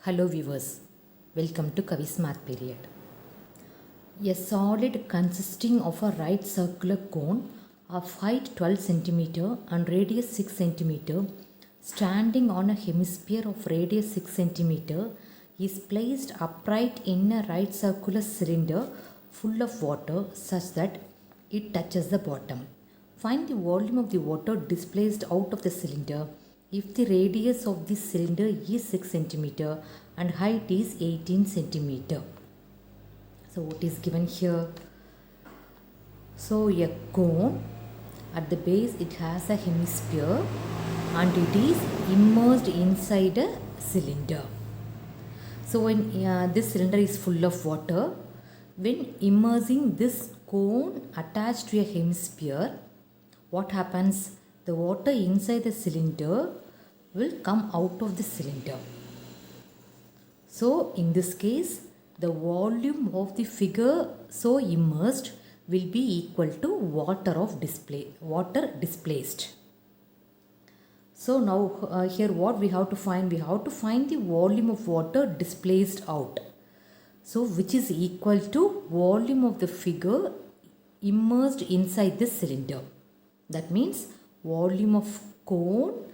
Hello viewers, welcome to Kavi's Math Period. A solid consisting of a right circular cone of height 12 cm and radius 6 cm standing on a hemisphere of radius 6 cm is placed upright in a right circular cylinder full of water such that it touches the bottom. Find the volume of the water displaced out of the cylinder if the radius of the cylinder is 6 cm and height is 18 cm. So what is given here? So a cone, at the base it has a hemisphere and it is immersed inside a cylinder. So when this cylinder is full of water, when immersing this cone attached to a hemisphere, what happens? The water inside the cylinder will come out of the cylinder. So in this case, the volume of the figure so immersed will be equal to water displaced. So now here what we have to find? We have to find the volume of water displaced out. So which is equal to volume of the figure immersed inside the cylinder. That means volume of cone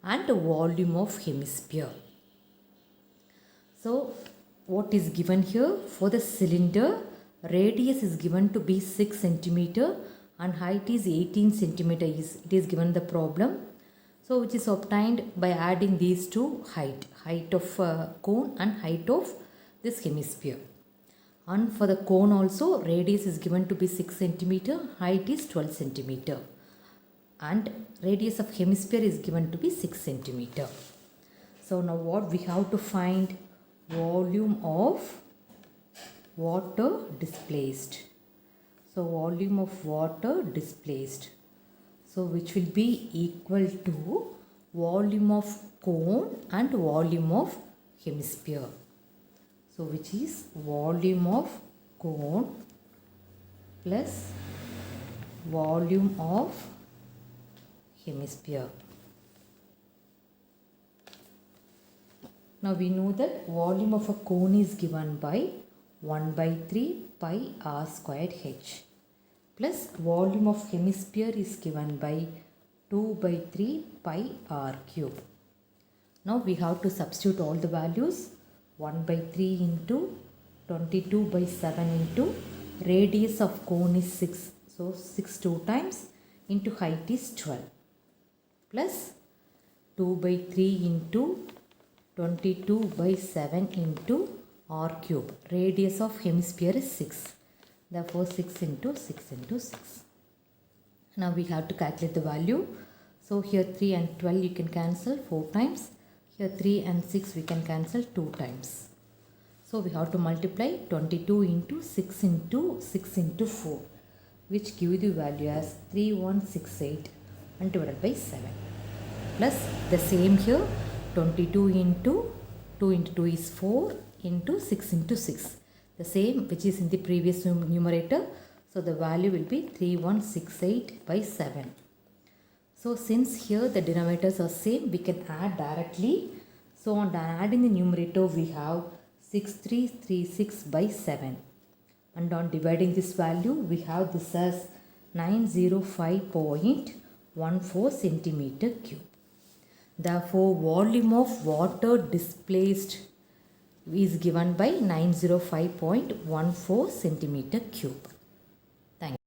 and volume of hemisphere. So what is given here? For the cylinder, radius is given to be 6 cm and height is 18 cm. It is given the problem. So which is obtained by adding these two height of cone and height of this hemisphere. And for the cone also, radius is given to be 6 cm, height is 12 cm. And radius of hemisphere is given to be 6 cm. So now what we have to find? Volume of water displaced. So volume of water displaced. So which will be equal to volume of cone and volume of hemisphere. So which is volume of cone plus volume of hemisphere. Now we know that volume of a cone is given by 1 by 3 pi r squared h plus volume of hemisphere is given by 2 by 3 pi r cube. Now we have to substitute all the values. 1 by 3 into 22 by 7 into radius of cone is 6. So 6 2 times into height is 12 plus 2 by 3 into 22 by 7 into r cube. Radius of hemisphere is 6. Therefore 6 into 6 into 6. Now we have to calculate the value. So here 3 and 12 you can cancel 4 times. Here 3 and 6 we can cancel 2 times. So we have to multiply 22 into 6 into 6 into 4, which give the value as 3168 and divided by 7. Plus the same here, 22 into 2 into 2 is 4 into 6 into 6. The same which is in the previous numerator. So the value will be 3168 by 7. So since here the denominators are same, we can add directly. So on adding the numerator we have 6336 by 7. And on dividing this value we have this as 905.14 centimeter cube. Therefore, volume of water displaced is given by 905.14 centimeter cube. Thank you.